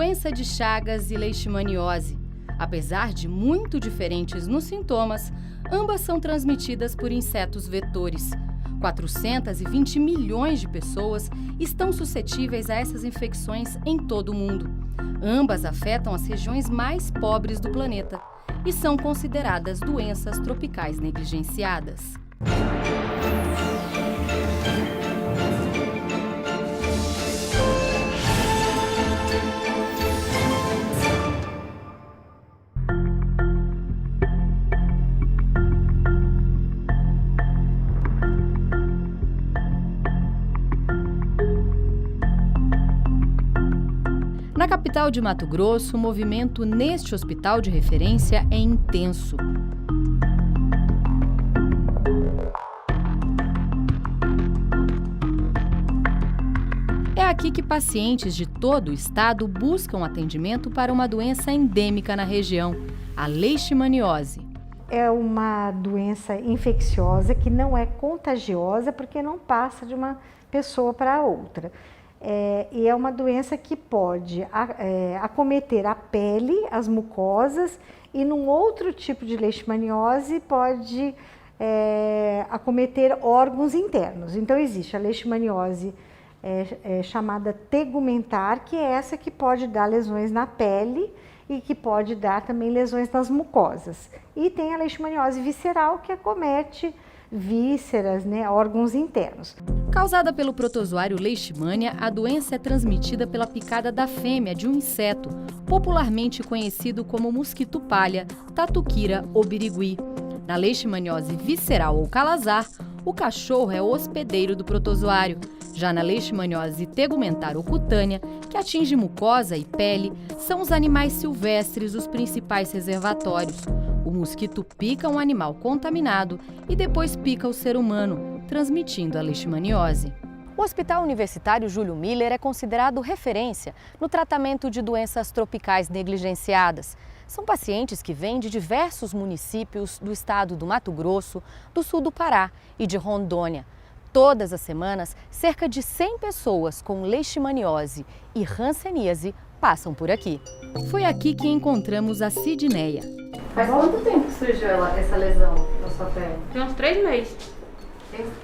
Doença de Chagas e leishmaniose. Apesar de muito diferentes nos sintomas, ambas são transmitidas por insetos vetores. 420 milhões de pessoas estão suscetíveis a essas infecções em todo o mundo. Ambas afetam as regiões mais pobres do planeta e são consideradas doenças tropicais negligenciadas. Na capital de Mato Grosso, o movimento neste hospital de referência é intenso. É aqui que pacientes de todo o estado buscam atendimento para uma doença endêmica na região, a leishmaniose. É uma doença infecciosa que não é contagiosa porque não passa de uma pessoa para outra. E é uma doença que pode acometer a pele, as mucosas, e num outro tipo de leishmaniose pode acometer órgãos internos. Então existe a leishmaniose chamada tegumentar, que é essa que pode dar lesões na pele e que pode dar também lesões nas mucosas. E tem a leishmaniose visceral, que acomete vísceras, órgãos internos. Causada pelo protozoário Leishmania, a doença é transmitida pela picada da fêmea de um inseto, popularmente conhecido como mosquito palha, tatuquira ou birigui. Na leishmaniose visceral ou calazar, o cachorro é o hospedeiro do protozoário. Já na leishmaniose tegumentar ou cutânea, que atinge mucosa e pele, são os animais silvestres os principais reservatórios. O mosquito pica um animal contaminado e depois pica o ser humano, transmitindo a leishmaniose. O Hospital Universitário Júlio Miller é considerado referência no tratamento de doenças tropicais negligenciadas. São pacientes que vêm de diversos municípios do estado do Mato Grosso, do sul do Pará e de Rondônia. Todas as semanas, cerca de 100 pessoas com leishmaniose e hanseníase passam por aqui. Foi aqui que encontramos a Sidneia. Faz quanto tempo surgiu essa lesão na sua pele? Tem uns 3 meses.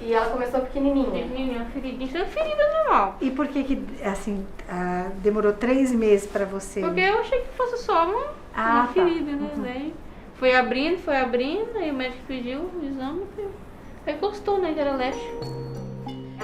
E ela começou pequenininha? Pequenininha, feridinha. Isso é ferida normal. E por que assim, demorou 3 meses para você? Porque eu achei que fosse só uma ferida, né? Daí foi abrindo, aí o médico pediu o exame, aí gostou, né, que era leste.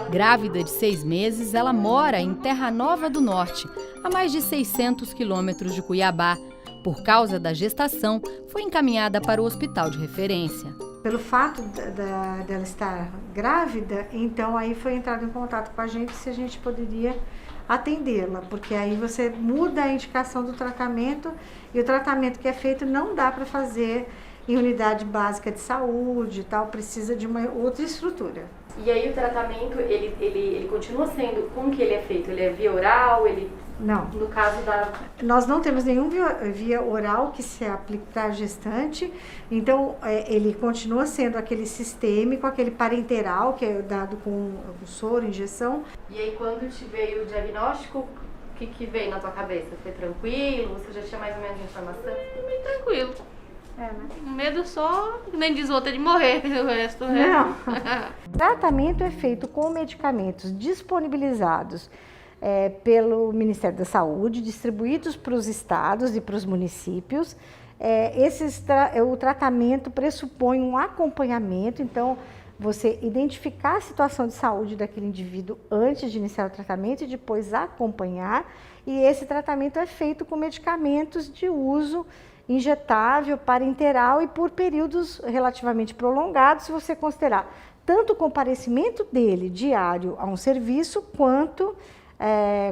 Grávida de 6 meses, ela mora em Terra Nova do Norte, a mais de 600 quilômetros de Cuiabá. Por causa da gestação, foi encaminhada para o hospital de referência. Pelo fato dela estar grávida, então aí foi entrado em contato com a gente se a gente poderia atendê-la, porque aí você muda a indicação do tratamento e o tratamento que é feito não dá para fazer em unidade básica de saúde e tal, precisa de uma outra estrutura. E aí o tratamento, ele continua sendo, como que ele é feito? Ele é via oral, Não. No caso da... Nós não temos nenhum via oral que se aplique para a gestante, então ele continua sendo aquele sistêmico, aquele parenteral, que é dado com o soro, injeção. E aí quando te veio o diagnóstico, o que veio na tua cabeça? Foi tranquilo? Você já tinha mais ou menos informação? Bem tranquilo. O medo só, nem diz outra, de morrer, o resto. Não. O tratamento é feito com medicamentos disponibilizados pelo Ministério da Saúde, distribuídos para os estados e para os municípios. O tratamento pressupõe um acompanhamento, então você identificar a situação de saúde daquele indivíduo antes de iniciar o tratamento e depois acompanhar. E esse tratamento é feito com medicamentos de uso injetável, parenteral e por períodos relativamente prolongados, se você considerar tanto o comparecimento dele diário a um serviço, quanto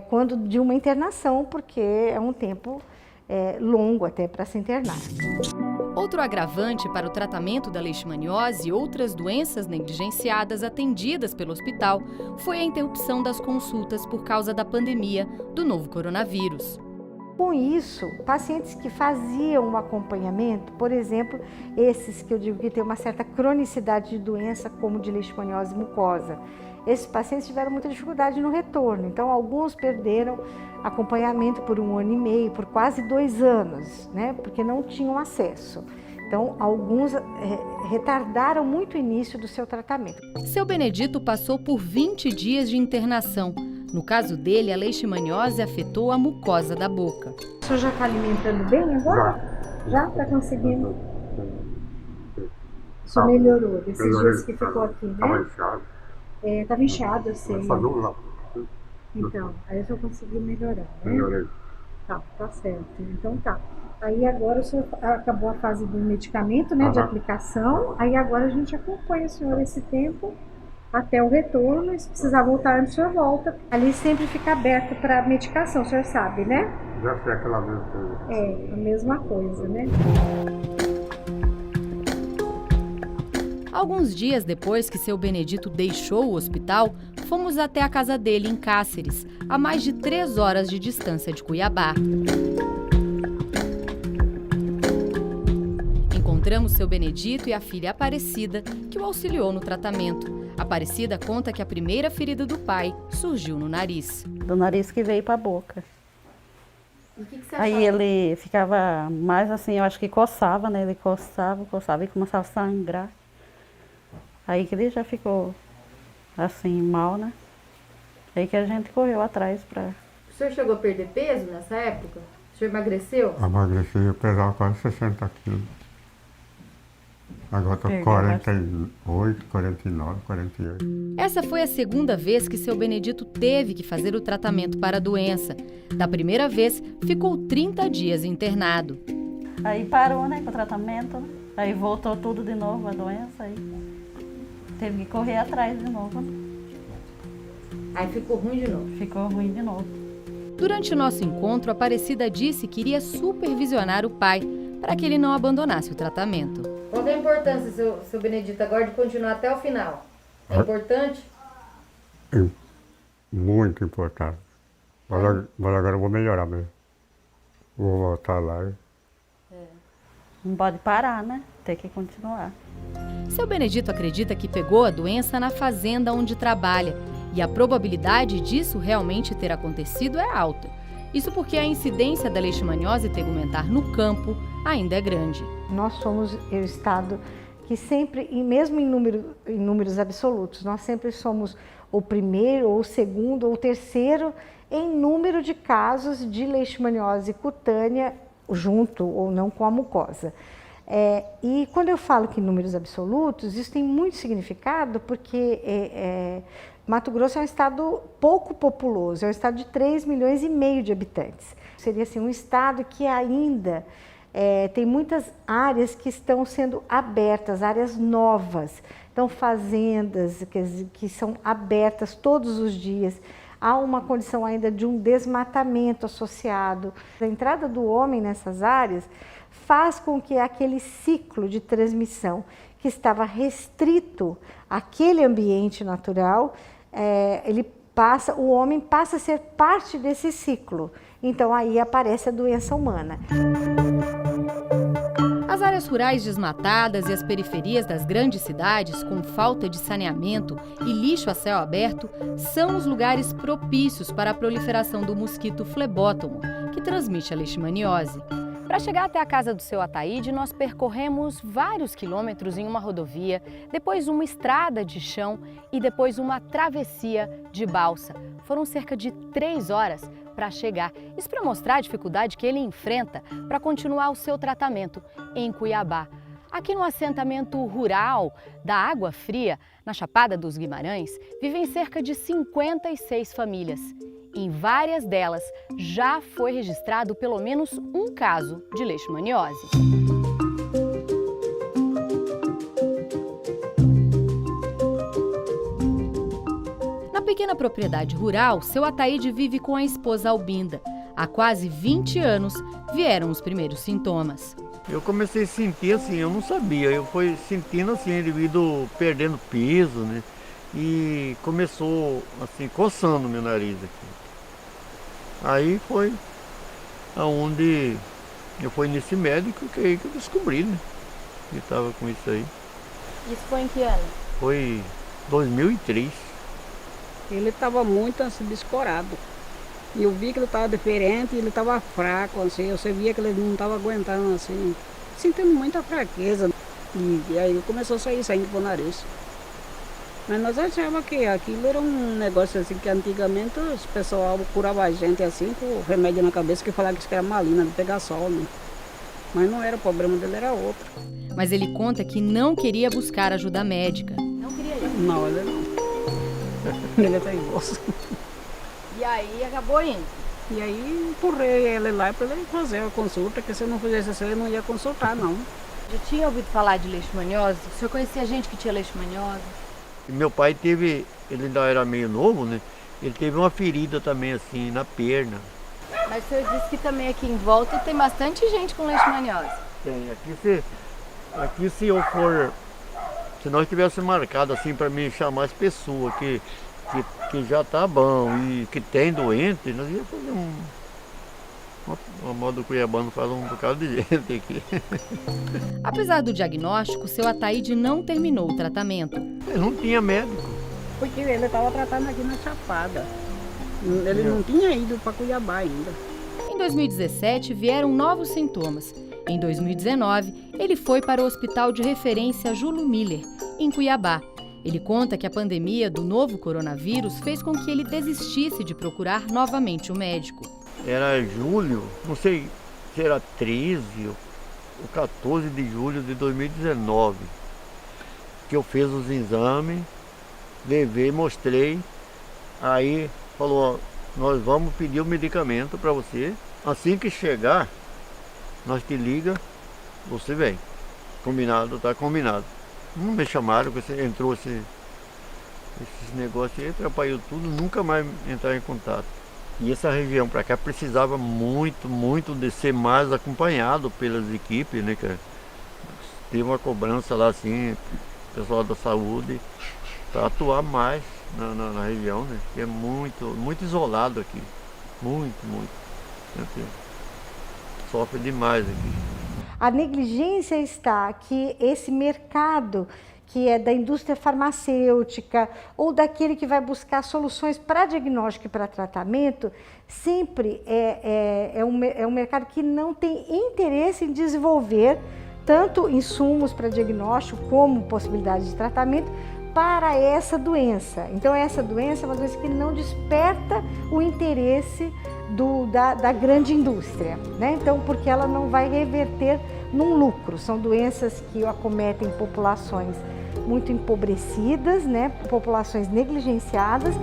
quando de uma internação, porque é um tempo longo até para se internar. Outro agravante para o tratamento da leishmaniose e outras doenças negligenciadas atendidas pelo hospital foi a interrupção das consultas por causa da pandemia do novo coronavírus. Com isso, pacientes que faziam o acompanhamento, por exemplo, esses que eu digo que tem uma certa cronicidade de doença, como de leishmaniose mucosa, esses pacientes tiveram muita dificuldade no retorno. Então, alguns perderam acompanhamento por 1 ano e meio, por quase 2 anos, né? Porque não tinham acesso. Então, alguns retardaram muito o início do seu tratamento. Seu Benedito passou por 20 dias de internação. No caso dele, a leishmaniose afetou a mucosa da boca. O senhor já está alimentando bem agora? Já está conseguindo? O senhor melhorou desses dias que ficou aqui, né? Estava inchado. Estava inchado, eu sei. Lá. Então, aí o senhor conseguiu melhorar, né? Melhorei. Tá certo. Então tá. Aí agora o senhor acabou a fase do medicamento, né, de aplicação. Aí agora a gente acompanha o senhor esse tempo até o retorno. E se precisar voltar antes, o senhor volta. Ali sempre fica aberto para medicação, o senhor sabe, né? Já sei aquela mesma coisa. É, a mesma coisa, né? Alguns dias depois que seu Benedito deixou o hospital, fomos até a casa dele em Cáceres, a mais de 3 horas de distância de Cuiabá. Encontramos seu Benedito e a filha Aparecida, que o auxiliou no tratamento. Aparecida conta que a primeira ferida do pai surgiu no nariz. Do nariz que veio para a boca. E o que você Aí achava? ele ficava mais assim, eu acho que coçava, né? Ele coçava e começava a sangrar. Aí que ele já ficou assim, mal, né? Aí que a gente correu atrás para... O senhor chegou a perder peso nessa época? O senhor emagreceu? Emagreci, eu pesava quase 60 quilos. Agora estou com Perdeu 48, 49, 48. Essa foi a segunda vez que seu Benedito teve que fazer o tratamento para a doença. Da primeira vez, ficou 30 dias internado. Aí parou, né, com o tratamento, né? Aí voltou tudo de novo, a doença, aí teve que correr atrás de novo, né? Aí ficou ruim de novo. Ficou ruim de novo. Durante o nosso encontro, Aparecida disse que iria supervisionar o pai para que ele não abandonasse o tratamento. Qual é a importância, seu Benedito, agora de continuar até o final? É importante? Muito importante. Mas agora eu vou melhorar mesmo. Vou voltar lá. Não pode parar, né? Tem que continuar. Seu Benedito acredita que pegou a doença na fazenda onde trabalha e a probabilidade disso realmente ter acontecido é alta. Isso porque a incidência da leishmaniose tegumentar no campo ainda é grande. Nós somos o estado que sempre, e mesmo em números absolutos, nós sempre somos o primeiro, ou o segundo, ou o terceiro em número de casos de leishmaniose cutânea, junto ou não com a mucosa. E quando eu falo que em números absolutos, isso tem muito significado, porque Mato Grosso é um estado pouco populoso, é um estado de 3,5 milhões de habitantes. Seria assim, um estado que ainda tem muitas áreas que estão sendo abertas, áreas novas. Então, fazendas que são abertas todos os dias. Há uma condição ainda de um desmatamento associado. A entrada do homem nessas áreas faz com que aquele ciclo de transmissão que estava restrito àquele ambiente natural, o homem passa a ser parte desse ciclo. Então aí aparece a doença humana. As áreas rurais desmatadas e as periferias das grandes cidades, com falta de saneamento e lixo a céu aberto, são os lugares propícios para a proliferação do mosquito flebótomo, que transmite a leishmaniose. Para chegar até a casa do seu Ataíde, nós percorremos vários quilômetros em uma rodovia, depois uma estrada de chão e depois uma travessia de balsa. Foram cerca de 3 horas para chegar. Isso para mostrar a dificuldade que ele enfrenta para continuar o seu tratamento em Cuiabá. Aqui no assentamento rural da Água Fria, na Chapada dos Guimarães, vivem cerca de 56 famílias. Em várias delas já foi registrado pelo menos um caso de leishmaniose. Na pequena propriedade rural, seu Ataíde vive com a esposa Albinda. Há quase 20 anos vieram os primeiros sintomas. Eu comecei a sentir assim, eu não sabia, eu fui sentindo assim, devido perdendo peso, né? E começou assim, coçando meu nariz aqui. Aí foi aonde eu fui nesse médico que aí que eu descobri, né? Que estava com isso aí. Isso foi em que ano? Foi 2003. Ele estava muito assim, descorado. E eu vi que ele estava diferente, ele estava fraco, assim, você via que ele não estava aguentando, assim, sentindo muita fraqueza. E aí começou a sair sangue pro nariz. Mas nós achávamos que aquilo era um negócio assim, que antigamente os pessoal curava a gente assim, com remédio na cabeça, que falava que isso era malina, de pegar sol, né? Mas não era, o problema dele era outro. Mas ele conta que não queria buscar ajuda médica. Não queria ir. Não, ele não. Ele é teimoso. E aí acabou indo. E aí empurrei ele lá para ele fazer a consulta, que se eu não fizesse assim, ele não ia consultar, não. Já tinha ouvido falar de leishmaniose? O senhor conhecia gente que tinha leishmaniose? E meu pai teve, ele ainda era meio novo, né? Ele teve uma ferida também assim na perna. Mas o senhor disse que também aqui em volta tem bastante gente com leishmaniose. Tem, aqui se eu for, se nós tivéssemos marcado assim para mim chamar as pessoas que já tá bom e que tem doente, nós ia fazer uma moda cuiabano fala um bocado de gente aqui. Apesar do diagnóstico, seu Ataíde não terminou o tratamento. Ele não tinha médico. Porque ele estava tratando aqui na Chapada. Ele não tinha ido para Cuiabá ainda. Em 2017, vieram novos sintomas. Em 2019, ele foi para o Hospital de Referência Júlio Miller, em Cuiabá. Ele conta que a pandemia do novo coronavírus fez com que ele desistisse de procurar novamente o médico. Era julho, não sei se era 13 ou 14 de julho de 2019, que eu fiz os exames, levei, mostrei, aí falou, ó, nós vamos pedir o medicamento para você, assim que chegar, nós te liga, você vem. Combinado, tá combinado. Não me chamaram, porque entrou esse negócio aí, atrapalhou tudo, nunca mais entrar em contato. E essa região para cá precisava muito de ser mais acompanhado pelas equipes, né, cara? Teve uma cobrança lá assim, pessoal da saúde, para atuar mais na região, né? Que é muito isolado aqui. Muito. Sofre demais aqui. A negligência está que esse mercado que é da indústria farmacêutica ou daquele que vai buscar soluções para diagnóstico e para tratamento, sempre é um mercado que não tem interesse em desenvolver tanto insumos para diagnóstico como possibilidade de tratamento para essa doença. Então essa doença é uma doença que não desperta o interesse da grande indústria, né? Então, porque ela não vai reverter num lucro. São doenças que acometem populações muito empobrecidas, né? Populações negligenciadas.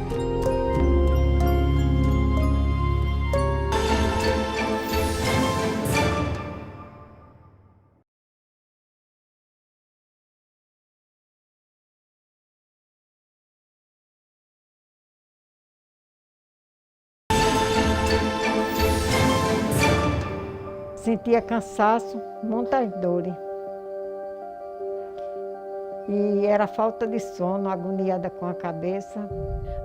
Sentia cansaço, muitas dores. E era falta de sono, agoniada com a cabeça.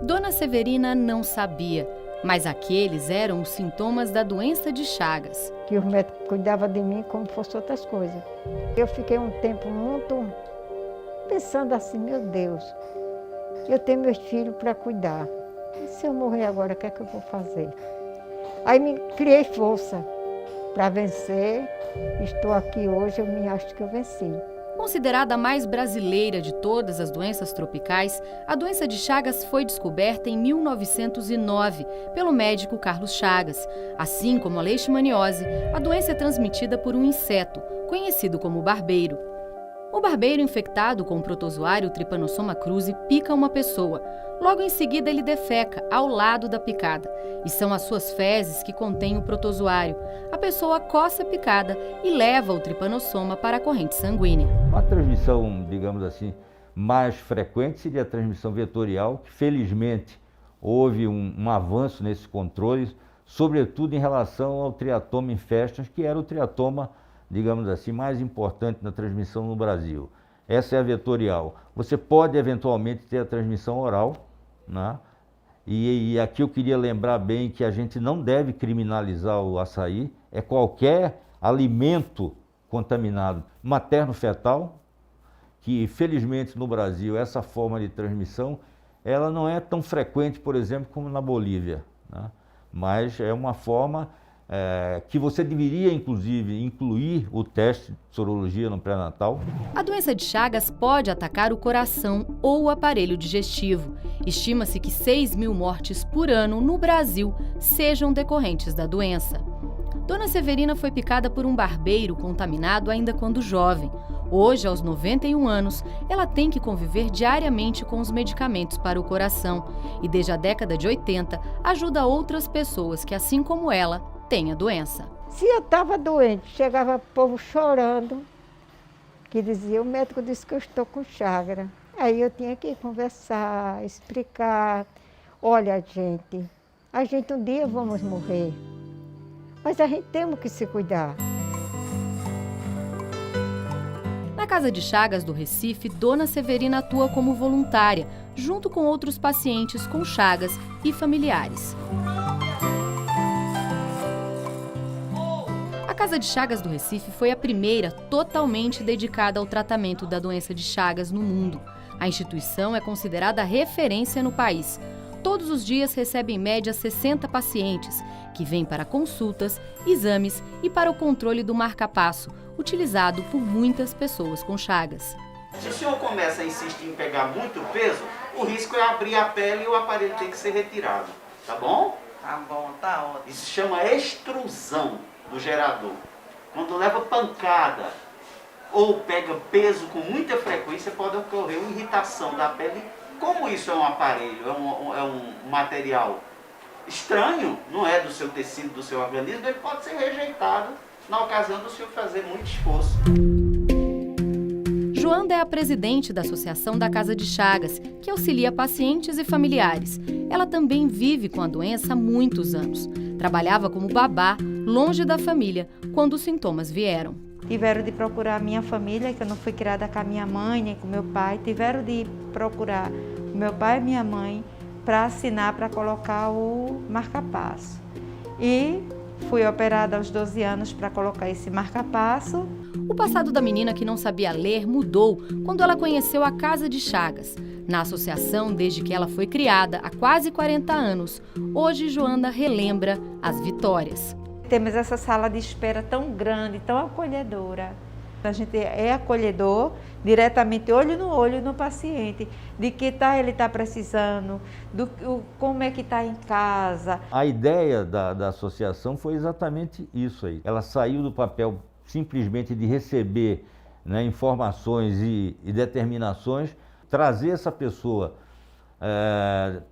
Dona Severina não sabia, mas aqueles eram os sintomas da doença de Chagas. Que os médicos cuidavam de mim como fosse outras coisas. Eu fiquei um tempo muito pensando assim, meu Deus, eu tenho meus filhos para cuidar. E se eu morrer agora, o que é que eu vou fazer? Aí me criei força para vencer. Estou aqui hoje, eu me acho que eu venci. Considerada a mais brasileira de todas as doenças tropicais, a doença de Chagas foi descoberta em 1909 pelo médico Carlos Chagas. Assim como a leishmaniose, a doença é transmitida por um inseto, conhecido como barbeiro. O barbeiro infectado com o protozoário Trypanosoma cruzi pica uma pessoa. Logo em seguida, ele defeca ao lado da picada. E são as suas fezes que contêm o protozoário. A pessoa coça a picada e leva o Trypanosoma para a corrente sanguínea. Uma transmissão, digamos assim, mais frequente seria a transmissão vetorial, que felizmente houve um avanço nesses controles, sobretudo em relação ao triatoma infestans, que era o triatoma, digamos assim, mais importante na transmissão no Brasil. Essa é a vetorial. Você pode eventualmente ter a transmissão oral, né? E aqui eu queria lembrar bem que a gente não deve criminalizar o açaí, é qualquer alimento contaminado materno-fetal, que felizmente no Brasil essa forma de transmissão ela não é tão frequente, por exemplo, como na Bolívia, né? Mas é uma forma que você deveria, inclusive, incluir o teste de sorologia no pré-natal. A doença de Chagas pode atacar o coração ou o aparelho digestivo. Estima-se que 6.000 mortes por ano no Brasil sejam decorrentes da doença. Dona Severina foi picada por um barbeiro contaminado ainda quando jovem. Hoje, aos 91 anos, ela tem que conviver diariamente com os medicamentos para o coração e, desde a década de 80, ajuda outras pessoas que, assim como ela, têm a doença. Se eu estava doente, chegava o povo chorando, que dizia, o médico disse que eu estou com Chagas. Aí eu tinha que conversar, explicar, olha a gente um dia vamos morrer, mas a gente temos que se cuidar. Na Casa de Chagas do Recife, Dona Severina atua como voluntária, junto com outros pacientes com Chagas e familiares. A Casa de Chagas do Recife foi a primeira totalmente dedicada ao tratamento da doença de Chagas no mundo. A instituição é considerada referência no país. Todos os dias recebe em média 60 pacientes, que vêm para consultas, exames e para o controle do marca-passo, utilizado por muitas pessoas com Chagas. Se o senhor começa a insistir em pegar muito peso, o risco é abrir a pele e o aparelho tem que ser retirado. Tá bom? Tá bom, tá ótimo. Isso se chama extrusão do gerador. Quando leva pancada ou pega peso com muita frequência, pode ocorrer uma irritação da pele. Como isso é um aparelho, é um material estranho, não é do seu tecido, do seu organismo, ele pode ser rejeitado na ocasião do senhor fazer muito esforço. Joanda é a presidente da Associação da Casa de Chagas, que auxilia pacientes e familiares. Ela também vive com a doença há muitos anos. Trabalhava como babá, longe da família, quando os sintomas vieram. Tiveram de procurar a minha família, que eu não fui criada com a minha mãe nem com meu pai. Tiveram de procurar meu pai e minha mãe para assinar, para colocar o marca-passo. E fui operada aos 12 anos para colocar esse marca-passo. O passado da menina que não sabia ler mudou quando ela conheceu a Casa de Chagas. Na associação, desde que ela foi criada, há quase 40 anos, hoje Joanda relembra as vitórias. Temos essa sala de espera tão grande, tão acolhedora. A gente é acolhedor, diretamente olho no paciente, de que ele está precisando, como é que está em casa. A ideia da associação foi exatamente isso aí. Ela saiu do papel simplesmente de receber, né, informações e determinações, trazer essa pessoa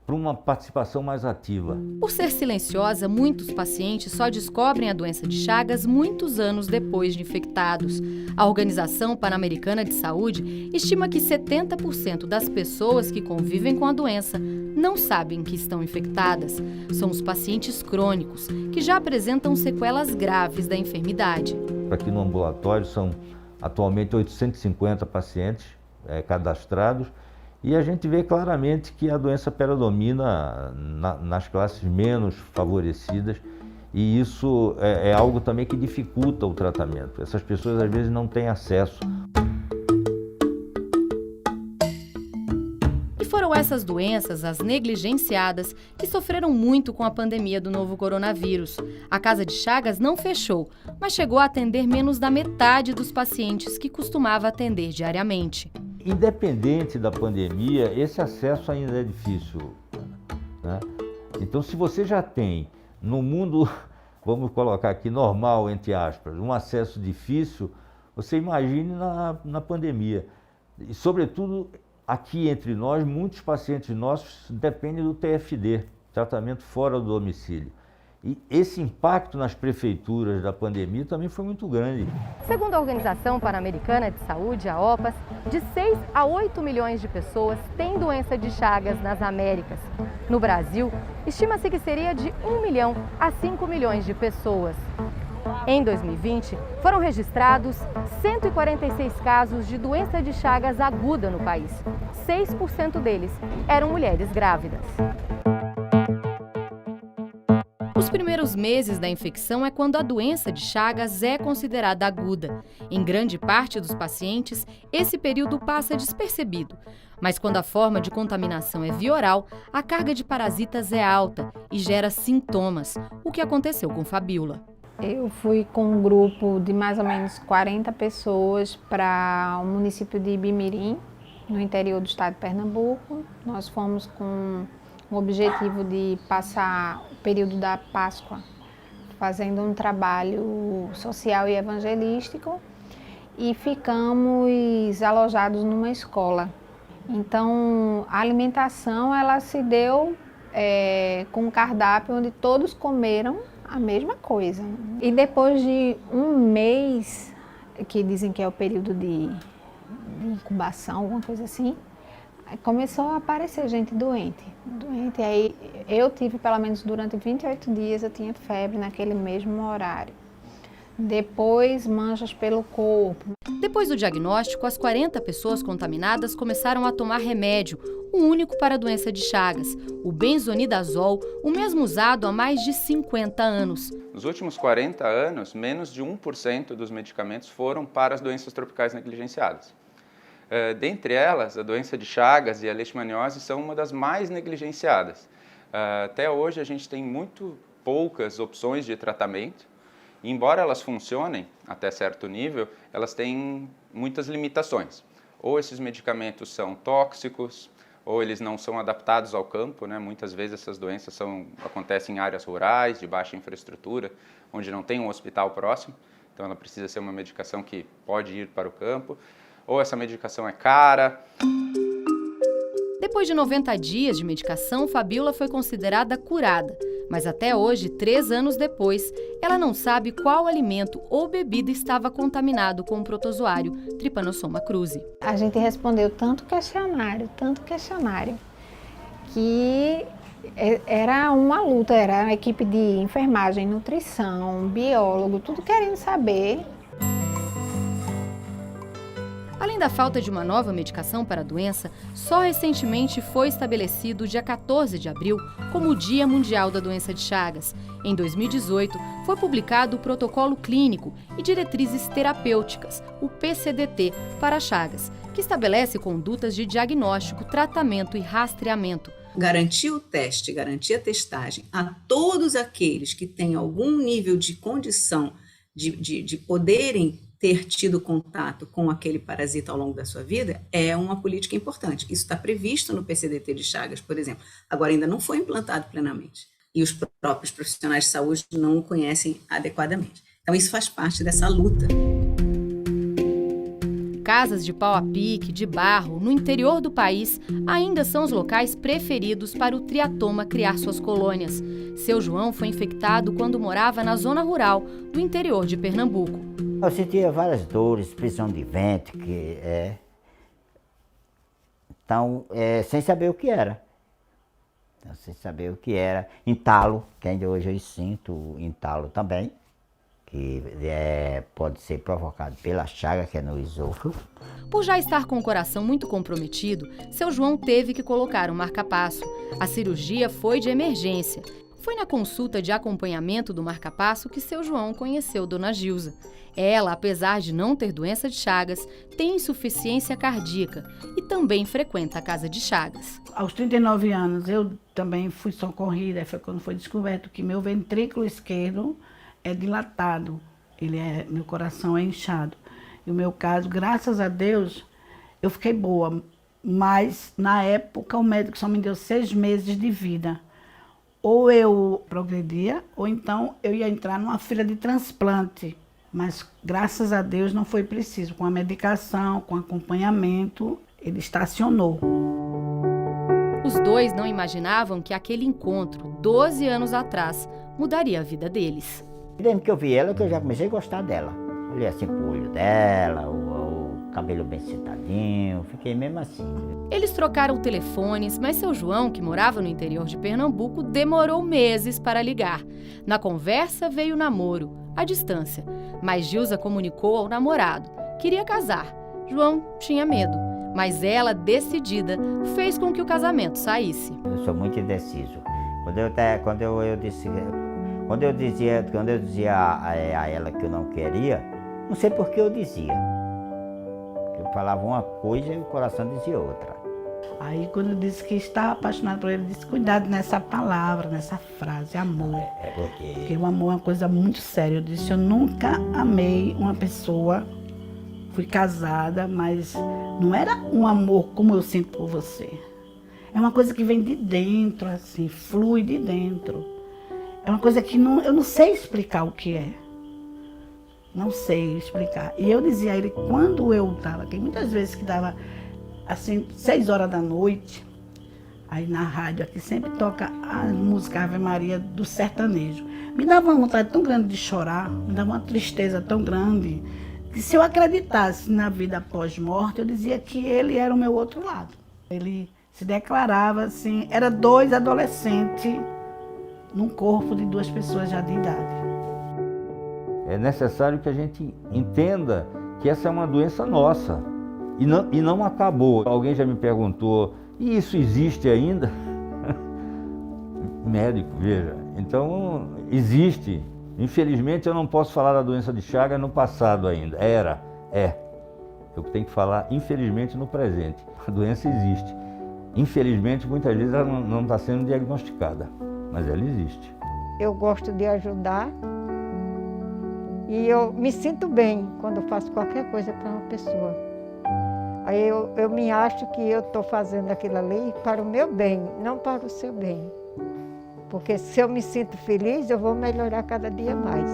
para uma participação mais ativa. Por ser silenciosa, muitos pacientes só descobrem a doença de Chagas muitos anos depois de infectados. A Organização Pan-Americana de Saúde estima que 70% das pessoas que convivem com a doença não sabem que estão infectadas. São os pacientes crônicos, que já apresentam sequelas graves da enfermidade. Aqui no ambulatório são atualmente 850 pacientes cadastrados, e a gente vê claramente que a doença predomina nas classes menos favorecidas, e isso é algo também que dificulta o tratamento. Essas pessoas às vezes não têm acesso. E foram essas doenças, as negligenciadas, que sofreram muito com a pandemia do novo coronavírus. A Casa de Chagas não fechou, mas chegou a atender menos da metade dos pacientes que costumava atender diariamente. Independente da pandemia, esse acesso ainda é difícil, né? Então, se você já tem no mundo, vamos colocar aqui, normal, entre aspas, um acesso difícil, você imagine na pandemia. E, sobretudo, aqui entre nós, muitos pacientes nossos dependem do TFD, tratamento fora do domicílio. E esse impacto nas prefeituras da pandemia também foi muito grande. Segundo a Organização Pan-Americana de Saúde, a OPAS, de 6 a 8 milhões de pessoas têm doença de Chagas nas Américas. No Brasil, estima-se que seria de 1 milhão a 5 milhões de pessoas. Em 2020, foram registrados 146 casos de doença de Chagas aguda no país. 6% deles eram mulheres grávidas. Os primeiros meses da infecção é quando a doença de Chagas é considerada aguda. Em grande parte dos pacientes, esse período passa despercebido. Mas quando a forma de contaminação é via oral, a carga de parasitas é alta e gera sintomas, o que aconteceu com Fabíola. Eu fui com um grupo de mais ou menos 40 pessoas para o município de Ibimirim, no interior do estado de Pernambuco. Nós fomos com o objetivo de passar o período da Páscoa fazendo um trabalho social e evangelístico e ficamos alojados numa escola. Então, a alimentação ela se deu com um cardápio onde todos comeram a mesma coisa. E depois de um mês, que dizem que é o período de incubação, alguma coisa assim, começou a aparecer gente doente. Aí eu tive pelo menos durante 28 dias, eu tinha febre naquele mesmo horário. Depois, manchas pelo corpo. Depois do diagnóstico, as 40 pessoas contaminadas começaram a tomar remédio, o único para a doença de Chagas, o benzonidazol, o mesmo usado há mais de 50 anos. Nos últimos 40 anos, menos de 1% dos medicamentos foram para as doenças tropicais negligenciadas. Dentre elas, a doença de Chagas e a leishmaniose são uma das mais negligenciadas. Até hoje, a gente tem muito poucas opções de tratamento. E, embora elas funcionem até certo nível, elas têm muitas limitações. Ou esses medicamentos são tóxicos, ou eles não são adaptados ao campo, né? Muitas vezes essas doenças acontecem em áreas rurais, de baixa infraestrutura, onde não tem um hospital próximo. Então ela precisa ser uma medicação que pode ir para o campo. Ou essa medicação é cara. Depois de 90 dias de medicação, Fabíola foi considerada curada. Mas até hoje, 3 anos depois, ela não sabe qual alimento ou bebida estava contaminado com o protozoário Trypanosoma cruzi. A gente respondeu tanto questionário, que era uma luta, era uma equipe de enfermagem, nutrição, biólogo, tudo querendo saber. Além da falta de uma nova medicação para a doença, só recentemente foi estabelecido o dia 14 de abril como o Dia Mundial da Doença de Chagas. Em 2018, foi publicado o Protocolo Clínico e Diretrizes Terapêuticas, o PCDT, para Chagas, que estabelece condutas de diagnóstico, tratamento e rastreamento. Garantir o teste, garantir a testagem a todos aqueles que têm algum nível de condição de poderem ter tido contato com aquele parasita ao longo da sua vida é uma política importante. Isso está previsto no PCDT de Chagas, por exemplo. Agora, ainda não foi implantado plenamente. E os próprios profissionais de saúde não o conhecem adequadamente. Então, isso faz parte dessa luta. Casas de pau a pique, de barro, no interior do país, ainda são os locais preferidos para o triatoma criar suas colônias. Seu João foi infectado quando morava na zona rural do interior de Pernambuco. Eu sentia várias dores, prisão de ventre, Então, sem saber o que era. Entalo, que ainda hoje eu sinto entalo também, que pode ser provocado pela chaga, que é no esôfago. Por já estar com o coração muito comprometido, seu João teve que colocar um marca-passo. A cirurgia foi de emergência. Foi na consulta de acompanhamento do marca-passo que seu João conheceu Dona Gilza. Ela, apesar de não ter doença de Chagas, tem insuficiência cardíaca e também frequenta a casa de Chagas. Aos 39 anos, eu também fui socorrida. Foi quando foi descoberto que meu ventrículo esquerdo é dilatado. Meu coração é inchado. E o meu caso, graças a Deus, eu fiquei boa. Mas, na época, o médico só me deu 6 meses de vida. Ou eu progredia, ou então eu ia entrar numa fila de transplante. Mas, graças a Deus, não foi preciso. Com a medicação, com acompanhamento, ele estacionou. Os dois não imaginavam que aquele encontro, 12 anos atrás, mudaria a vida deles. Desde que eu vi ela, que eu já comecei a gostar dela. Olhei assim pro olho dela, o cabelo bem sentadinho, fiquei mesmo assim. Eles trocaram telefones, mas seu João, que morava no interior de Pernambuco, demorou meses para ligar. Na conversa veio o namoro, à distância. Mas Gilza comunicou ao namorado. Queria casar. João tinha medo. Mas ela, decidida, fez com que o casamento saísse. Eu sou muito indeciso. Quando eu disse, Quando eu dizia a ela que eu não queria, não sei por que eu dizia. Eu falava uma coisa e o coração dizia outra. Aí quando eu disse que estava apaixonado por ele, eu disse, cuidado nessa palavra, nessa frase, amor. Porque o amor é uma coisa muito séria. Eu disse, eu nunca amei uma pessoa, fui casada, mas não era um amor como eu sinto por você. É uma coisa que vem de dentro, assim, flui de dentro. É uma coisa que eu não sei explicar o que é. Não sei explicar. E eu dizia a ele, quando eu estava aqui, muitas vezes que dava assim, 6 horas da noite, aí na rádio aqui sempre toca a música Ave Maria do sertanejo. Me dava uma vontade tão grande de chorar, me dava uma tristeza tão grande, que se eu acreditasse na vida após morte, eu dizia que ele era o meu outro lado. Ele se declarava assim, era 2 adolescentes num corpo de 2 pessoas já de idade. É necessário que a gente entenda que essa é uma doença nossa. E não acabou. Alguém já me perguntou, e isso existe ainda? Médico, veja. Então, existe. Infelizmente, eu não posso falar da doença de Chagas no passado ainda. É. Eu tenho que falar, infelizmente, no presente. A doença existe. Infelizmente, muitas vezes ela não está sendo diagnosticada, mas ela existe. Eu gosto de ajudar e eu me sinto bem quando eu faço qualquer coisa para uma pessoa. Aí eu me acho que eu estou fazendo aquilo ali para o meu bem, não para o seu bem. Porque se eu me sinto feliz, eu vou melhorar cada dia mais.